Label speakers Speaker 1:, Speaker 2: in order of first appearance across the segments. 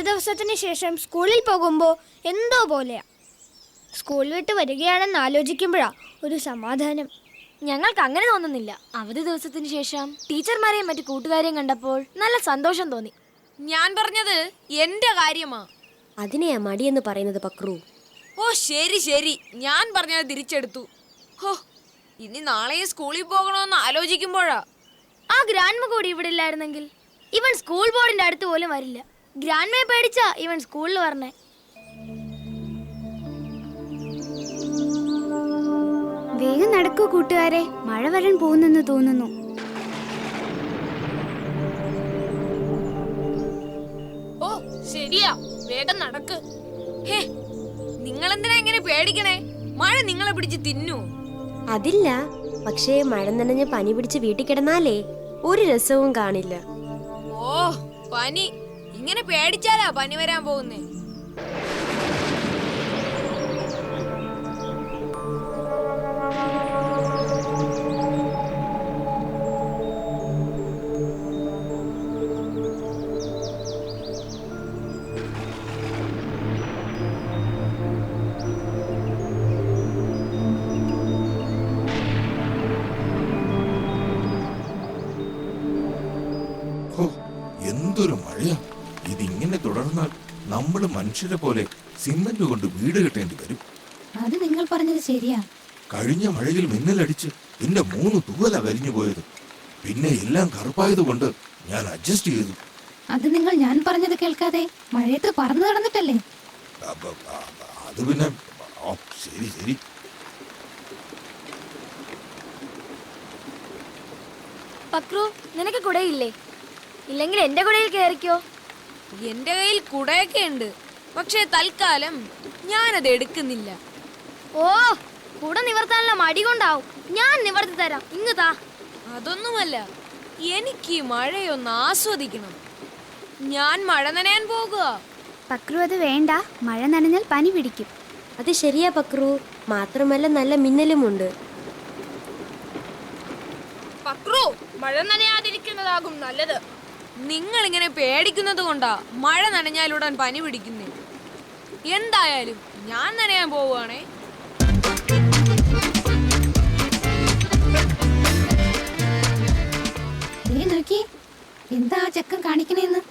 Speaker 1: ദിവസത്തിന് ശേഷം സ്കൂളിൽ പോകുമ്പോൾ എന്തോ പോലെയാ. സ്കൂൾ വിട്ട് വരികയാണെന്ന് ആലോചിക്കുമ്പോഴാ ഒരു സമാധാനം.
Speaker 2: ഞങ്ങൾക്ക് അങ്ങനെ തോന്നുന്നില്ല. അവധി ദിവസത്തിന് ശേഷം ടീച്ചർമാരെയും മറ്റു കൂട്ടുകാരെയും കണ്ടപ്പോൾ നല്ല സന്തോഷം തോന്നി.
Speaker 3: ഞാൻ പറഞ്ഞത് എന്റെ കാര്യമാ.
Speaker 4: അതിനെയാ മടിയെന്ന് പറയുന്നത് പക്രു.
Speaker 3: ഓ ശരി ശരി, ഞാൻ പറഞ്ഞത് തിരിച്ചെടുത്തു. ഹോ, ഇനി നാളെ സ്കൂളിൽ പോകണമെന്ന് ആലോചിക്കുമ്പോഴാ.
Speaker 2: ആ ഗ്രാൻഡ്മ കൂടി ഇവിടെ ഇല്ലായിരുന്നെങ്കിൽ ഇവൻ സ്കൂൾ ബോർഡിന്റെ അടുത്ത് പോലും വരില്ല. ഗ്രാൻഡ്മയെ പേടിച്ചാ ഇവൻ സ്കൂളിൽ വരണേ.
Speaker 1: വേഗം നടക്കൂ കൂട്ടുകാരെ, മഴ വരാൻ പോകുന്നെന്ന് തോന്നുന്നു.
Speaker 3: ഓ ശരിയാ, വേഗം നടക്ക്. ഹേ, നിങ്ങളെന്തിനാ ഇങ്ങനെ പേടിക്കണേ? മഴ നിങ്ങളെ പിടിച്ച് തിന്നു.
Speaker 4: അതില്ല, പക്ഷേ മഴ നനഞ്ഞ് പനി പിടിച്ച് വീട്ടിൽ കിടന്നാലേ ഒരു രസവും കാണില്ല.
Speaker 3: ഓ പനി, ഇങ്ങനെ പേടിച്ചാലാ പനി വരാൻ പോകുന്നേ.
Speaker 5: എന്തൊരു മഴയാ! ഇതിങ്ങനെ തുടർന്നാൽ നമ്മൾ മനുഷ്യരെ പോലെ സിമന്റ് കൊണ്ട് വീട് കെട്ടേണ്ടി വരും.
Speaker 6: അത് നിങ്ങൾ പറഞ്ഞത് ശരിയാ.
Speaker 5: കഴിഞ്ഞ മഴയിൽ മിന്നലടിച്ച് എന്റെ 3 തൂവല കരിഞ്ഞു പോയത്. പിന്നെ എല്ലാം കറുപ്പായത് കൊണ്ട് ഞാൻ അഡ്ജസ്റ്റ് ചെയ്തു.
Speaker 6: അത് നിങ്ങൾ ഞാൻ പറഞ്ഞത് കേൾക്കാതെ മഴയത്ത് പറന്നു നടന്നിട്ടല്ലേ?
Speaker 5: അത് പിന്നെ ശരി ശരി.
Speaker 2: പക്രു, നിനക്ക് കുടയില്ലേ? ഇല്ലെങ്കിൽ എന്റെ കുടയിൽ കയറിക്കോ.
Speaker 3: എന്റെ കയ്യിൽ കുടയൊക്കെ ഉണ്ട്, പക്ഷെ തൽക്കാലം ഞാനത് എടുക്കുന്നില്ല.
Speaker 2: ഓ, കുട നിവർത്താനുള്ള മടി കൊണ്ടാവും. ഞാൻ നിവർത്തി തരാം, ഇങ്ങ് താ.
Speaker 3: അതൊന്നുമല്ല, എനിക്ക് മഴയൊന്ന് ആസ്വദിക്കണം. ഞാൻ മഴ നനയാൻ പോകുക.
Speaker 1: പക്രു, അത് വേണ്ട, മഴ നനഞ്ഞാൽ പനി പിടിക്കും.
Speaker 4: അത് ശരിയാ പക്രു, മാത്രമല്ല നല്ല മിന്നലുമുണ്ട്.
Speaker 3: പക്രു, മഴ നനയാതിരിക്കുന്നതാകും നല്ലത്. നിങ്ങൾ ഇങ്ങനെ പേടിക്കുന്നത് കൊണ്ടാ മഴ നനഞ്ഞാലുടൻ പനി പിടിക്കുന്നേ. എന്തായാലും ഞാൻ നനയാൻ പോവുകയാണേ.
Speaker 6: നോക്കി, എന്താ ചെക്കൻ കാണിക്കണേന്ന്?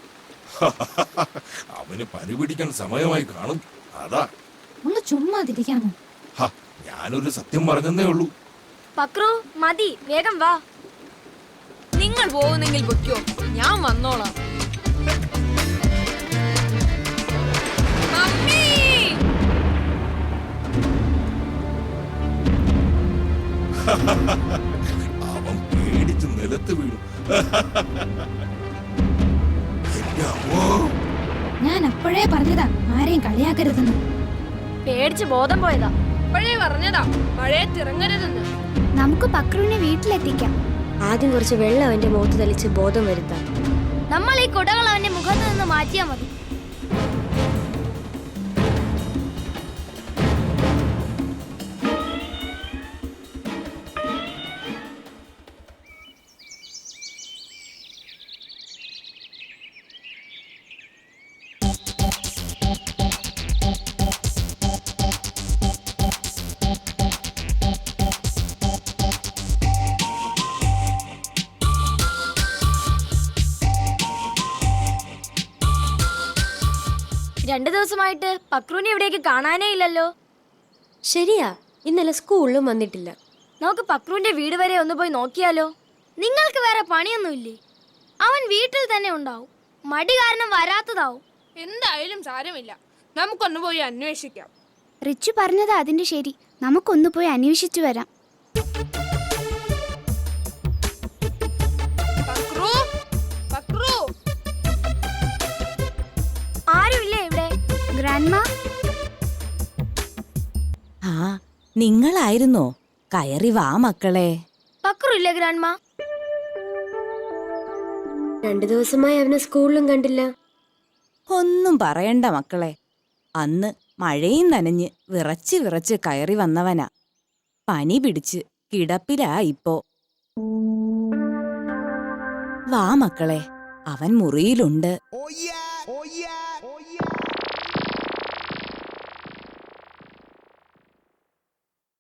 Speaker 5: അവന് പനി പിടിക്കാൻ സമയമായി കാണും, അതാ.
Speaker 6: ഒന്ന് ചുമ്മാതിരിക്കാമോ?
Speaker 5: ഞാനൊരു സത്യം പറഞ്ഞതേ ഉള്ളൂ.
Speaker 2: പക്രു, മതി, വേഗം വാ.
Speaker 3: നിങ്ങൾ പോകുന്നെങ്കിൽ പൊയ്ക്കോ, ഞാൻ വന്നോളാം. മമ്മി!
Speaker 5: അവൻ പേടിച്ച് നിലത്ത് വീണു.
Speaker 6: ഞാൻ അപ്പോഴേ പറഞ്ഞതാ ആരെയും കളിയാക്കരുതെന്ന്.
Speaker 2: പേടിച്ച് ബോധം പോയതാ.
Speaker 3: അപ്പോഴേ പറഞ്ഞതാ മഴയത്തിറങ്ങരുതെന്ന്.
Speaker 1: നമുക്ക് പക്രുവിനെ വീട്ടിലെത്തിക്കാം.
Speaker 4: ആദ്യം കുറച്ച് വെള്ളം അവന്റെ മുഖത്ത് തളിച്ച് ബോധം വരുത്താം.
Speaker 2: നമ്മൾ ഈ കുടകൾ അവന്റെ മുഖത്ത് നിന്ന് മാറ്റിയാ മതി. രണ്ടു ദിവസമായിട്ട് പക്രുവിനെ ഇവിടേക്ക് കാണാനേ ഇല്ലല്ലോ.
Speaker 4: ശരിയാ, ഇന്നലെ സ്കൂളിലും വന്നിട്ടില്ല.
Speaker 2: നമുക്ക് പക്രുവിന്റെ വീട് വരെ ഒന്ന് പോയി നോക്കിയാലോ? നിങ്ങൾക്ക് വേറെ പണിയൊന്നുമില്ലേ? അവൻ വീട്ടിൽ തന്നെ ഉണ്ടാവും. മടി കാരണം വരാത്തതാവും.
Speaker 3: എന്തായാലും സാരമില്ല, നമുക്കൊന്ന് പോയി അന്വേഷിക്കാം.
Speaker 1: റിച്ചു പറഞ്ഞത് അതിന്റെ ശരി, നമുക്കൊന്ന് പോയി അന്വേഷിച്ചു വരാം.
Speaker 3: പക്രു, പക്രു!
Speaker 2: ആരുമില്ലേ ഇവിടെ?
Speaker 1: ഗ്രാൻഡ്മ,
Speaker 7: ആ, നിങ്ങളായിരുന്നോ? കയറി വാ മക്കളെ.
Speaker 2: പക്രു ഇല്ലേ ഗ്രാൻഡ്മ?
Speaker 4: 2 ദിവസമായി അവനെ സ്കൂളിലും കണ്ടില്ല.
Speaker 7: ഒന്നും പറയണ്ട മക്കളെ, അന്ന് മഴയും നനഞ്ഞ് വിറച്ച് വിറച്ച് കയറി വന്നവനാ. പനി പിടിച്ച് കിടപ്പിലാ ഇപ്പോ. വാ മക്കളെ, അവൻ മുറിയിലുണ്ട്.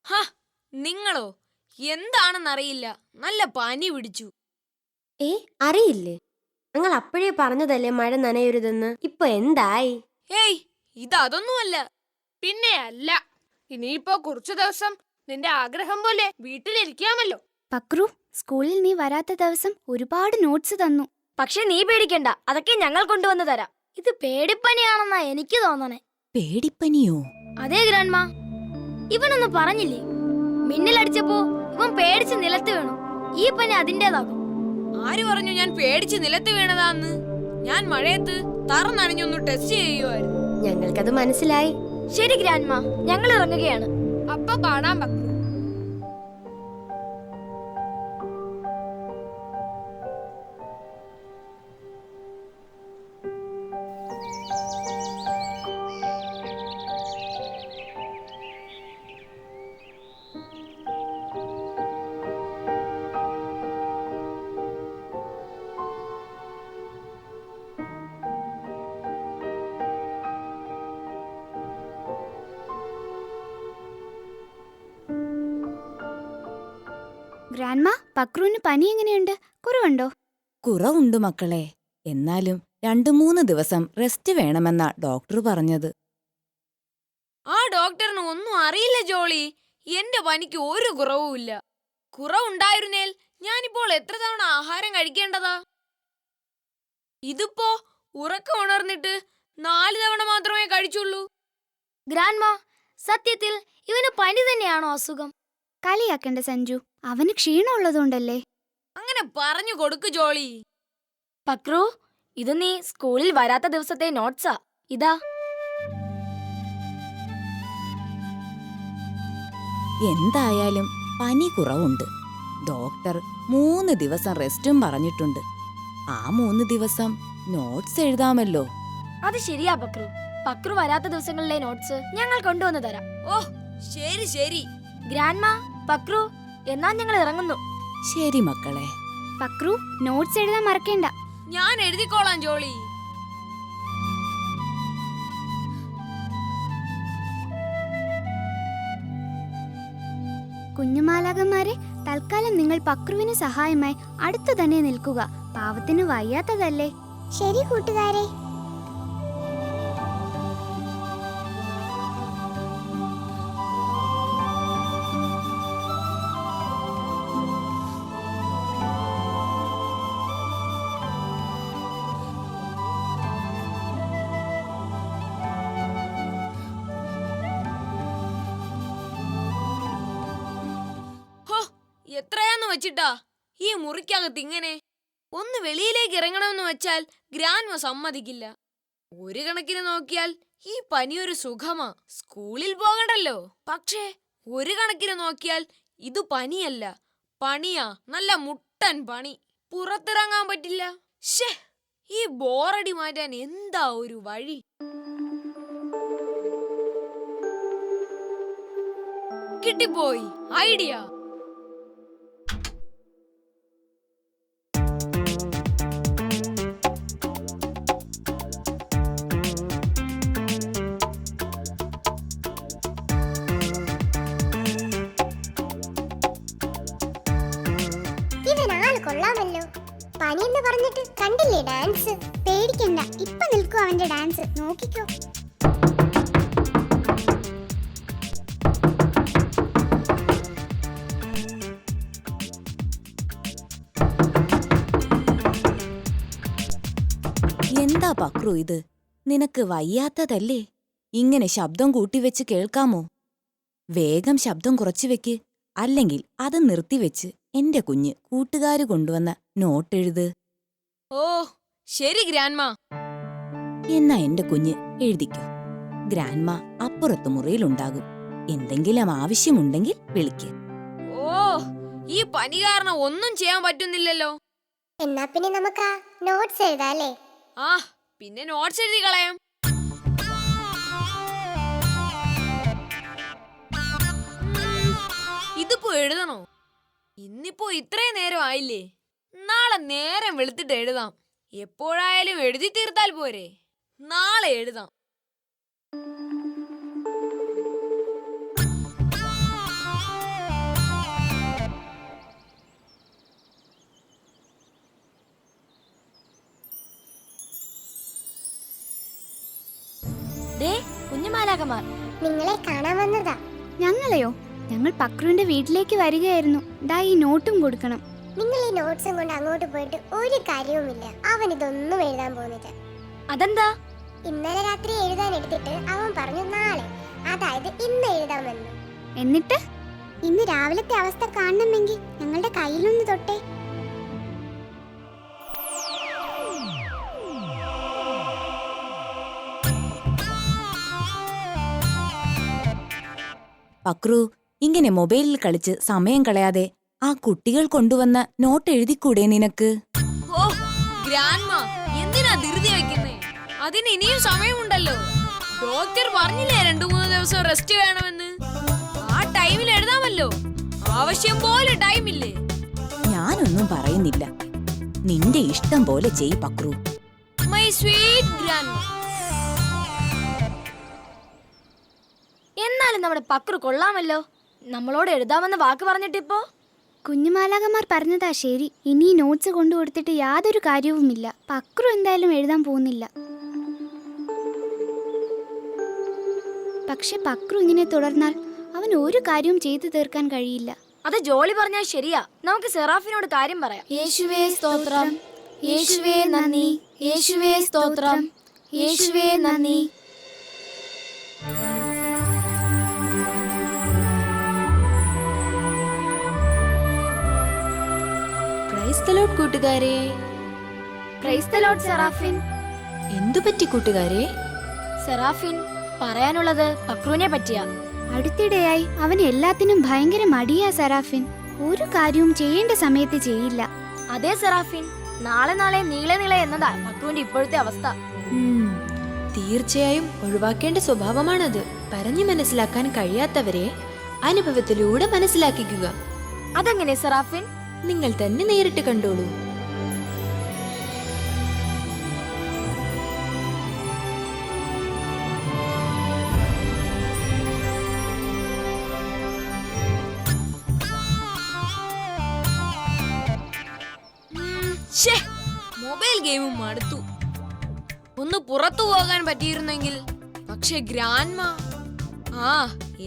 Speaker 3: ഹ, നിങ്ങളോ? എന്താണെന്നറിയില്ല, നല്ല പനി പിടിച്ചു.
Speaker 4: ഏ അറിയില്ലേ? ഞങ്ങൾ അപ്പോഴേ പറഞ്ഞതല്ലേ മഴ നനയരുതെന്ന്. ഇപ്പൊ എന്തായി?
Speaker 3: ഏയ്, ഇതൊന്നുമല്ല.
Speaker 8: പിന്നെ അല്ല. ഇനിയിപ്പോ കുറച്ചു ദിവസം നിന്റെ ആഗ്രഹം പോലെ വീട്ടിലിരിക്കാമല്ലോ.
Speaker 2: പക്രു, സ്കൂളിൽ നീ വരാത്ത ദിവസം ഒരുപാട് നോട്ട്സ് തന്നു. പക്ഷെ നീ പേടിക്കണ്ട, അതൊക്കെ ഞങ്ങൾ കൊണ്ടുവന്ന് തരാം. ഇത് പേടിപ്പനിയാണെന്നാ എനിക്ക് തോന്നണേ.
Speaker 7: പേടിപ്പനിയോ?
Speaker 2: അതെ ഗ്രാൻഡ്മ, ഇവനൊന്ന് പറഞ്ഞില്ലേ, മിന്നലടിച്ചപ്പോ ഇവൻ പേടിച്ച് നിലത്ത് വീണു. ഈ പനി അതിൻ്റെതാകും.
Speaker 3: ആര് പറഞ്ഞു ഞാൻ പേടിച്ച് നിലത്ത് വീണതാന്ന്? ഞാൻ മഴയത്ത് തറ നനഞ്ഞൊന്ന് ടെസ്റ്റ് ചെയ്യുമായിരുന്നു.
Speaker 4: ഞങ്ങൾക്കത് മനസ്സിലായി.
Speaker 2: ശരി ഗ്രാൻഡ്മ, ഞങ്ങൾ ഇറങ്ങുകയാണ്.
Speaker 8: അപ്പൊ കാണാൻ പക്രു.
Speaker 2: ഗ്രാൻഡ്മ, പക്രുവിന് പനി എങ്ങനെയുണ്ട്? കുറവുണ്ടോ?
Speaker 7: കുറവുണ്ട് മക്കളെ. എന്നാലും 2-3 ദിവസം റെസ്റ്റ് വേണമെന്നാ ഡോക്ടർ പറഞ്ഞത്.
Speaker 3: ആ ഡോക്ടറിന് ഒന്നും അറിയില്ല ജോളി. എന്റെ പനിക്ക് ഒരു കുറവുമില്ല. കുറവുണ്ടായിരുന്നേൽ ഞാനിപ്പോൾ എത്ര തവണ ആഹാരം കഴിക്കേണ്ടതാ? ഇതിപ്പോ ഉറക്കം ഉണർന്നിട്ട് 4 തവണ മാത്രമേ കഴിച്ചുള്ളൂ.
Speaker 2: ഗ്രാൻഡ്മ, സത്യത്തിൽ ഇവന് പനി തന്നെയാണോ അസുഖം? കളിയാക്കണ്ട സഞ്ജു, അവന് ക്ഷീണമുള്ളതുകൊണ്ടല്ലേ.
Speaker 3: അങ്ങനെ പറഞ്ഞു കൊടുക്കു ജോളി.
Speaker 2: പക്രു, ഇത് നീ സ്കൂളിൽ വരാത്ത ദിവസത്തെ നോട്ട്സാ. ഇതാ.
Speaker 7: എന്തായാലും പനി കുറവുണ്ട്. ഡോക്ടർ 3 ദിവസം റെസ്റ്റും പറഞ്ഞിട്ടുണ്ട്. ആ 3 ദിവസം നോട്ട്സ് എഴുതാമല്ലോ.
Speaker 2: അത് ശരിയാ പക്രു. പക്രു വരാത്ത ദിവസങ്ങളിലെ നോട്ട്സ് ഞങ്ങൾ കൊണ്ടുവന്ന് തരാം.
Speaker 3: ഓ, ശരി ശരി.
Speaker 2: ഗ്രാൻഡ്മ, പക്രു, എന്നാ ഞങ്ങൾ ഇറങ്ങുന്നു.
Speaker 7: ശരി മക്കളെ.
Speaker 2: പക്രു, നോട്ട്സ് എഴുതാൻ മറക്കേണ്ട.
Speaker 3: ഞാൻ എഴുതിക്കോളാം ജോളി.
Speaker 2: കുഞ്ഞുമാലാകന്മാരെ, തൽക്കാലം നിങ്ങൾ പക്രുവിന് സഹായമായി അടുത്തു തന്നെ നിൽക്കുക. പാവത്തിന് വയ്യാത്തതല്ലേ.
Speaker 1: ശരി കൂട്ടുകാരെ.
Speaker 3: എത്രയാന്ന് വെച്ചിട്ടാ ഈ മുറിക്കകത്ത് ഇങ്ങനെ? ഒന്ന് വെളിയിലേക്ക് ഇറങ്ങണമെന്ന് വെച്ചാൽ ഗ്രാൻഡ്മ സമ്മതിക്കില്ല. ഒരു കണക്കിന് നോക്കിയാൽ ഈ പനിയൊരു സുഖമാ, സ്കൂളിൽ പോകണ്ടല്ലോ. പക്ഷേ ഒരു കണക്കിന് നോക്കിയാൽ ഇത് പനിയല്ല, പണിയാ. നല്ല മുട്ടൻ പണി. പുറത്തിറങ്ങാൻ പറ്റില്ല. ശ്ശേ, ഈ ബോറടി മാറ്റാൻ എന്താ ഒരു വഴി? കിട്ടിപ്പോയി ഐഡിയ.
Speaker 1: ഇവനാൾ കൊള്ളാമല്ലോ. പനിയെന്ന് പറഞ്ഞിട്ട് കണ്ടില്ലേ ഡാൻസ്? പേടിക്കണ്ട, ഇപ്പൊ നിൽക്കും അവന്റെ ഡാൻസ്, നോക്കിക്കോ.
Speaker 7: എന്താ പക്രു ഇത്? നിനക്ക് വയ്യാത്തതല്ലേ? ഇങ്ങനെ ശബ്ദം കൂട്ടിവെച്ച് കേൾക്കാമോ? വേഗം ശബ്ദം കുറച്ചു വെക്ക്. അല്ലെങ്കിൽ അത് നിർത്തിവെച്ച് എന്റെ കുഞ്ഞ് കൂട്ടുകാര് കൊണ്ടുവന്ന നോട്ടെഴുത്.
Speaker 3: ഓ, ശരി ഗ്രാൻഡ്മ.
Speaker 7: എന്നാ എന്റെ കുഞ്ഞ് എഴുതിക്കോ. ഗ്രാൻഡ്മ അപ്പുറത്ത് മുറിയിലുണ്ടാകും. എന്തെങ്കിലും ആവശ്യമുണ്ടെങ്കിൽ വിളിക്ക്.
Speaker 3: ഓ, ഈ പനി കാരണം ഒന്നും ചെയ്യാൻ പറ്റുന്നില്ലല്ലോ.
Speaker 1: എന്നാ പിന്നെ നമുക്ക് നോട്ട്സ് എഴുതാല്ലേ?
Speaker 3: ആ, പിന്നെ നോട്ട്സ് എഴുതി കളയാം. ഇതിപ്പോ എഴുതണോ? ഇന്നിപ്പോ ഇത്രയും നേരം ആയില്ലേ? നാളെ നേരം വെളുത്തിട്ട് എഴുതാം. എപ്പോഴായാലും എഴുതി തീർത്താൽ പോരെ? നാളെ എഴുതാം.
Speaker 2: കുഞ്ഞുമാലാകമാർ.
Speaker 9: നിങ്ങളെ കാണാൻ വന്നതാ.
Speaker 6: ഞങ്ങളെയോ? ഞങ്ങൾ പക്രുവിന്റെ വീട്ടിലേക്ക് വരികയായിരുന്നു. ദാ ഈ നോട്ടും കൊടുക്കണം.
Speaker 9: നിങ്ങൾ ഈ നോട്ട്സും കൊണ്ട് അങ്ങോട്ട് പോയിട്ട് ഒരു കാര്യവുമില്ല. അവൻ ഇതൊന്നും എഴുതാൻ പോകുന്നില്ല.
Speaker 2: അതെന്താ?
Speaker 9: ഇന്നലെ രാത്രി എഴുതാൻ എടുത്തിട്ട് അവൻ പറഞ്ഞു നാളെ, അതായത് ഇന്ന് എഴുതാമെന്ന്.
Speaker 6: എന്നിട്ട്
Speaker 9: ഇന്ന് രാവിലത്തെ അവസ്ഥ കാണണമെങ്കിൽ ഞങ്ങളുടെ കയ്യിലൊന്ന് തൊട്ടേ.
Speaker 7: പക്രു, ഇങ്ങനെ മൊബൈലിൽ കളിച്ച് സമയം കളയാതെ ആ കുട്ടികൾ കൊണ്ടുവന്ന നോട്ട് എഴുതിക്കൂടെ നിനക്ക്?
Speaker 3: ഓ ഗ്രാൻഡ്മ, എന്തിനാ ധൃതി വെക്കുന്നേ? അതിന് ഇനിയും സമയമുണ്ടല്ലോ. ഡോക്ടർ പറഞ്ഞില്ലേ 2-3 ദിവസം റെസ്റ്റ് വേണമെന്ന്. ആ ടൈമിൽ എഴുതാമല്ലോ. ആവശ്യം പോലെ ടൈമില്ലേ?
Speaker 7: ഞാനൊന്നും പറയുന്നില്ല. നിന്റെ ഇഷ്ടം പോലെ ചെയ് പക്രു.
Speaker 3: My sweet grandma.
Speaker 2: എന്നാലും നമ്മുടെ പക്രു കൊള്ളാമല്ലോ. നമ്മളോട് എഴുതാമെന്ന് വാക്ക് പറഞ്ഞിട്ടിപ്പോ.
Speaker 6: കുഞ്ഞുമാലാകമാർ പറഞ്ഞതാ ശരി. ഇനി ഈ നോട്ട്സ് കൊണ്ടു കൊടുത്തിട്ട് യാതൊരു കാര്യവുമില്ല. പക്രു എന്തായാലും എഴുതാൻ പോകുന്നില്ല. പക്ഷെ പക്രു ഇങ്ങനെ തുടർന്നാൽ അവൻ ഒരു കാര്യവും ചെയ്തു തീർക്കാൻ കഴിയില്ല.
Speaker 2: അത് ജോളി പറഞ്ഞാൽ ശരിയാ. നമുക്ക് സെറാഫിനോട് കാര്യം പറയാം. യേശുവേ സ്തോത്രം, യേശുവേ നന്ദി, യേശുവേ സ്തോത്രം, യേശുവേ നന്ദി.
Speaker 4: പ്രൈസ് ദി ലോർഡ് കൂട്ടുകാരെ.
Speaker 2: Praise the Lord Serafin.
Speaker 4: എന്തു പറ്റി കൂട്ടുകാരെ?
Speaker 2: സെറാഫിൻ, പറയാനുള്ളത് പക്രുവിനെ പറ്റിയാ.
Speaker 6: അടുത്തിടെയായി അവൻ എല്ലാത്തിനും ഭയങ്കര മടിയാ സെറാഫിൻ. ഒരു കാര്യവും ചെയ്യേണ്ട സമയത്ത് ചെയ്യില്ല.
Speaker 2: അതെ സെറാഫിൻ, നാളെ നീളെ എന്നതാ പക്രുവിന്റെ ഇപ്പോഴത്തെ അവസ്ഥ.
Speaker 4: തീർച്ചയായും ഒഴിവാക്കേണ്ട സ്വഭാവമാണത്. പറഞ്ഞു മനസ്സിലാക്കാൻ കഴിയാത്തവരെ അനുഭവത്തിലൂടെ മനസ്സിലാക്കിക്കുക.
Speaker 2: അതെങ്ങനെ സെറാഫിൻ?
Speaker 4: നിങ്ങൾ തന്നെ നേരിട്ട് കണ്ടോളൂ.
Speaker 3: മൊബൈൽ ഗെയിമും മടുത്തു. ഒന്ന് പുറത്തു പോകാൻ പറ്റിയിരുന്നെങ്കിൽ. പക്ഷെ ഗ്രാൻഡ്മ,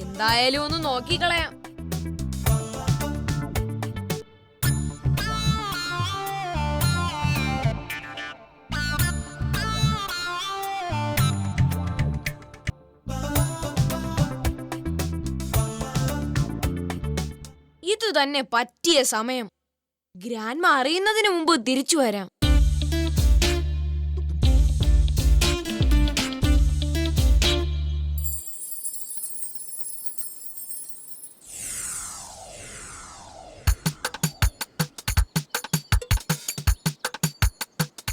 Speaker 3: എന്തായാലും ഒന്ന് നോക്കിക്കളയാം. ഇതു തന്നെ പറ്റിയ സമയം. ഗ്രാൻഡ്മ അറിയുന്നതിന് മുമ്പ് തിരിച്ചു വരാം.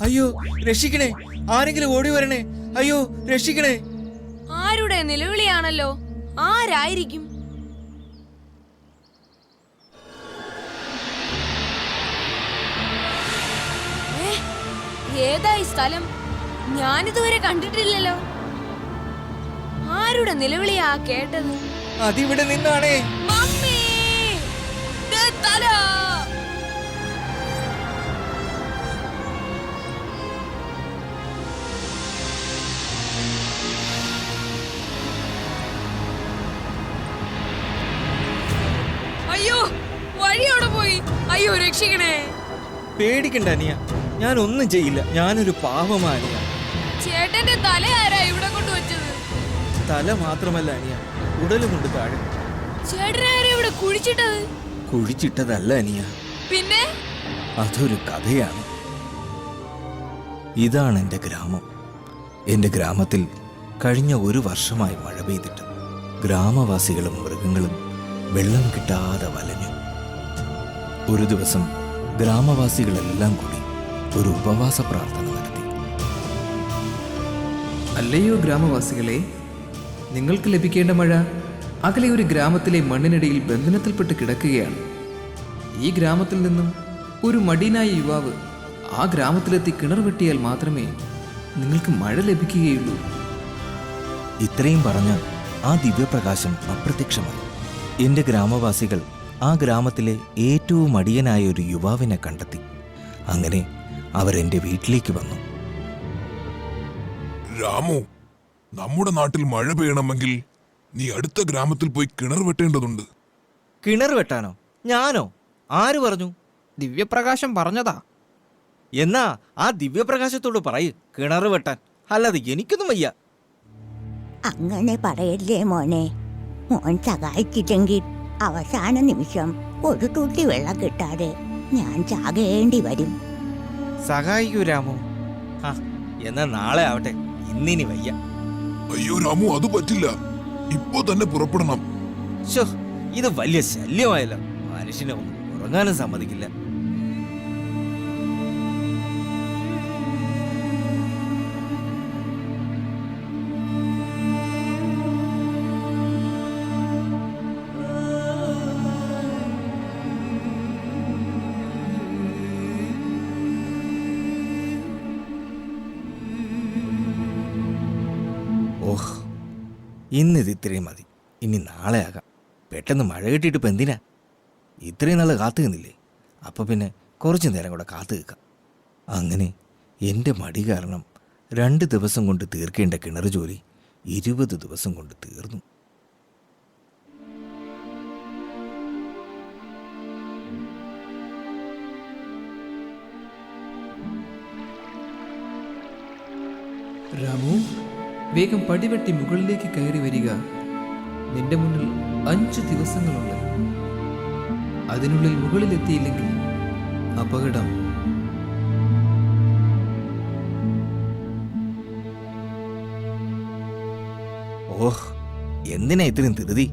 Speaker 10: അയ്യോ രക്ഷിക്കണേ, ആരെങ്കിലും ഓടി വരണേ, അയ്യോ രക്ഷിക്കണേ.
Speaker 3: ആരുടെ നിലവിളിയാണല്ലോ? ആരായിരിക്കും? ഏതായി സ്ഥലം? ഞാനിതുവരെ കണ്ടിട്ടില്ലല്ലോ. ആരുടെ നിലവിളിയാ കേട്ടത്?
Speaker 10: അതിവിടെ നിന്നാണേ.
Speaker 3: മമ്മി, ദേ തല. അയ്യോ, വഴിയോടെ പോയി. അയ്യോ രക്ഷിക്കണേ.
Speaker 10: പേടിക്കണ്ട അനിയ, ഞാൻ ഒന്നും ചെയ്യില്ല. ഞാനൊരു പാവമാ അനിയ.
Speaker 3: ചേട്ടന്റെ തല ആരാ ഇവിടെ കൊണ്ടുവച്ചത്?
Speaker 10: തല മാത്രമല്ല അനിയ, ഉടലുമുണ്ട് താഴെ.
Speaker 3: ചേട്ടനാരാ ഇവിടെ കുഴിച്ചിട്ടത്?
Speaker 10: കുഴിച്ചിട്ടതല്ല അനിയ,
Speaker 3: പിന്നെ
Speaker 10: അതൊരു കഥയാണ്. ഇതാണ് എന്റെ ഗ്രാമം. എന്റെ ഗ്രാമത്തിൽ കഴിഞ്ഞ 1 വർഷമായി മഴ പെയ്തിട്ട് ഗ്രാമവാസികളും മൃഗങ്ങളും വെള്ളം കിട്ടാതെ വലഞ്ഞു. ഒരു ദിവസം ഗ്രാമവാസികളെല്ലാം കൂടി ഒരു ഉപവാസ പ്രാർത്ഥന നടത്തി.
Speaker 11: അല്ലയോ ഗ്രാമവാസികളെ, നിങ്ങൾക്ക് ലഭിക്കേണ്ട മഴ അകലെ ഒരു ഗ്രാമത്തിലെ മണ്ണിനടിയിൽ ബന്ധനത്തിൽപ്പെട്ട് കിടക്കുകയാണ്. ഈ ഗ്രാമത്തിൽ നിന്നും ഒരു മടിയനായ യുവാവ് ആ ഗ്രാമത്തിലെത്തി കിണർ വെട്ടിയാൽ മാത്രമേ നിങ്ങൾക്ക് മഴ ലഭിക്കുകയുള്ളൂ.
Speaker 10: ഇത്രയും പറഞ്ഞ് ആ ദിവ്യപ്രകാശം അപ്രത്യക്ഷമായി. എന്റെ ഗ്രാമവാസികൾ ആ ഗ്രാമത്തിലെ ഏറ്റവും മടിയനായ ഒരു യുവാവിനെ കണ്ടെത്തി. അങ്ങനെ അവർ എന്റെ വീട്ടിലേക്ക് വന്നു.
Speaker 5: രാമു, നമ്മുടെ നാട്ടിൽ മഴ പെയ്യണമെങ്കിൽ നീ അടുത്ത ഗ്രാമത്തിൽ പോയി കിണർ വെട്ടേണ്ടതുണ്ട്.
Speaker 10: കിണർ വെട്ടാനോ? ഞാനോ? ആര് പറഞ്ഞു?
Speaker 11: ദിവ്യപ്രകാശം പറഞ്ഞതാ.
Speaker 10: എന്നാ ആ ദിവ്യപ്രകാശത്തോട് പറയ് കിണർ വെട്ടാൻ, അല്ലാതെ എനിക്കൊന്നും വയ്യ.
Speaker 12: അങ്ങനെ പറയല്ലേ മോനെ. മോൻ സഹായിച്ചില്ലെങ്കിൽ അവസാന നിമിഷം ഒരു തുള്ളി വെള്ളം കിട്ടാതെ ഞാൻ ചാകേണ്ടി വരും.
Speaker 10: സഹായിക്കൂ രാമു. എന്നാ നാളെ ആവട്ടെ, ഇന്നിനി വയ്യ.
Speaker 5: അയ്യോ രാമു, അത് പറ്റില്ല. ഇപ്പോ തന്നെ പുറപ്പെടണം.
Speaker 10: ശോ, ഇത് വലിയ ശല്യമായല്ലോ. മനുഷ്യനെ ഒന്നും ഉറങ്ങാനും സമ്മതിക്കില്ല. ഓഹ്, ഇന്നിത് ഇത്രയും മതി. ഇനി നാളെ ആകാം. പെട്ടെന്ന് മഴ കിട്ടിയിട്ട് ഇപ്പം എന്തിനാ? ഇത്രയും നാൾ കാത്തു നിന്നില്ലേ? അപ്പം പിന്നെ കുറച്ച് നേരം കൂടെ കാത്തു നിൽക്കാം. അങ്ങനെ എൻ്റെ മടി കാരണം 2 ദിവസം കൊണ്ട് തീർക്കേണ്ട കിണർ ജോലി 20 ദിവസം കൊണ്ട് തീർന്നു.
Speaker 11: രാമു, വേഗം പടിവെട്ടി മുകളിലേക്ക് കയറി വരിക. നിന്റെ മുന്നിൽ 5 ദിവസങ്ങളുണ്ട്. അതിനുള്ളിൽ മുകളിലെത്തിയില്ലെങ്കിൽ അപകടം.
Speaker 10: ഓഹ്, എന്തിനാ ഇത്രയും ധൃതി?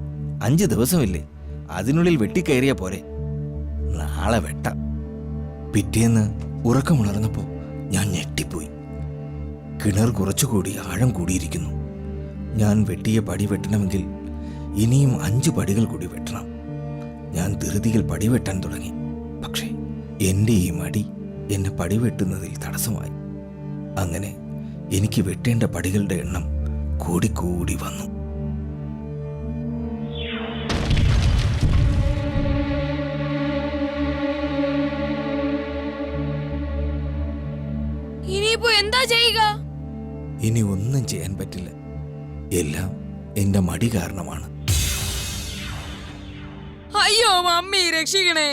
Speaker 10: 5 ദിവസമില്ലേ? അതിനുള്ളിൽ വെട്ടിക്കയറിയാ പോരെ. നാളെ വെട്ടാം. പിറ്റേന്ന് ഉറക്കമുണർന്നപ്പോൾ ഞാൻ ഞെട്ടിപ്പോയി. കിണർ കുറച്ചുകൂടി ആഴം കൂടിയിരിക്കുന്നു. ഞാൻ വെട്ടിയ പടി വെട്ടണമെങ്കിൽ ഇനിയും 5 പടികൾ കൂടി വെട്ടണം. ഞാൻ ധൃതിയിൽ പടി വെട്ടാൻ തുടങ്ങി. പക്ഷേ എൻ്റെ ഈ മടി എന്നെ പടി വെട്ടുന്നതിൽ തടസ്സമായി. അങ്ങനെ എനിക്ക് വെട്ടേണ്ട പടികളുടെ എണ്ണം കൂടിക്കൂടി വന്നു.
Speaker 3: ഇനിയിപ്പോ എന്താ ചെയ്യുക?
Speaker 10: ഇനി ഒന്നും ചെയ്യാൻ പറ്റില്ല. എല്ലാം എന്റെ മടി കാരണമാണ്.
Speaker 3: അയ്യോ മമ്മി, രക്ഷിക്കണേ.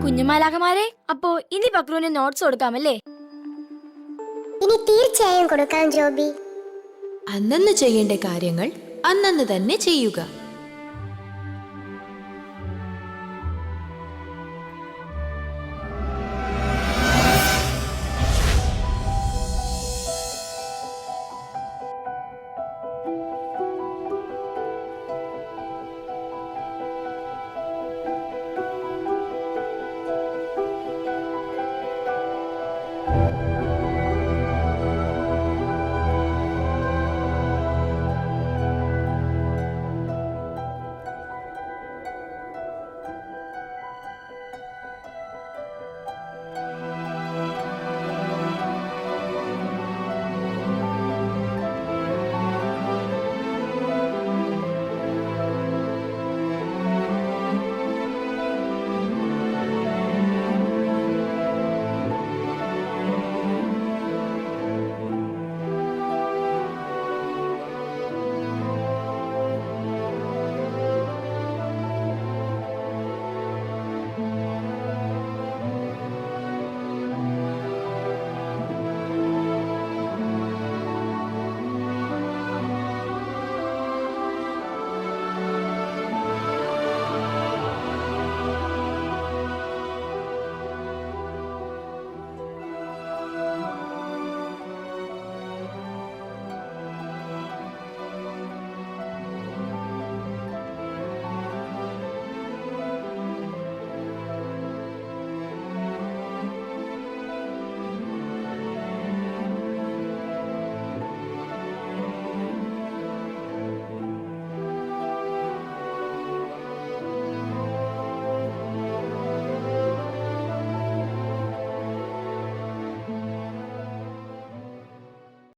Speaker 2: കുഞ്ഞുമാലാഖമാരെ, അപ്പോ ഇനി പക്രുവിന് നോട്ട്സ് കൊടുക്കാമല്ലേ?
Speaker 9: ഇനി തീർച്ചയായും കൊടുക്കാം ജോബി.
Speaker 13: അന്നന്ന് ചെയ്യേണ്ട കാര്യങ്ങൾ അന്നന്ന് തന്നെ ചെയ്യുക.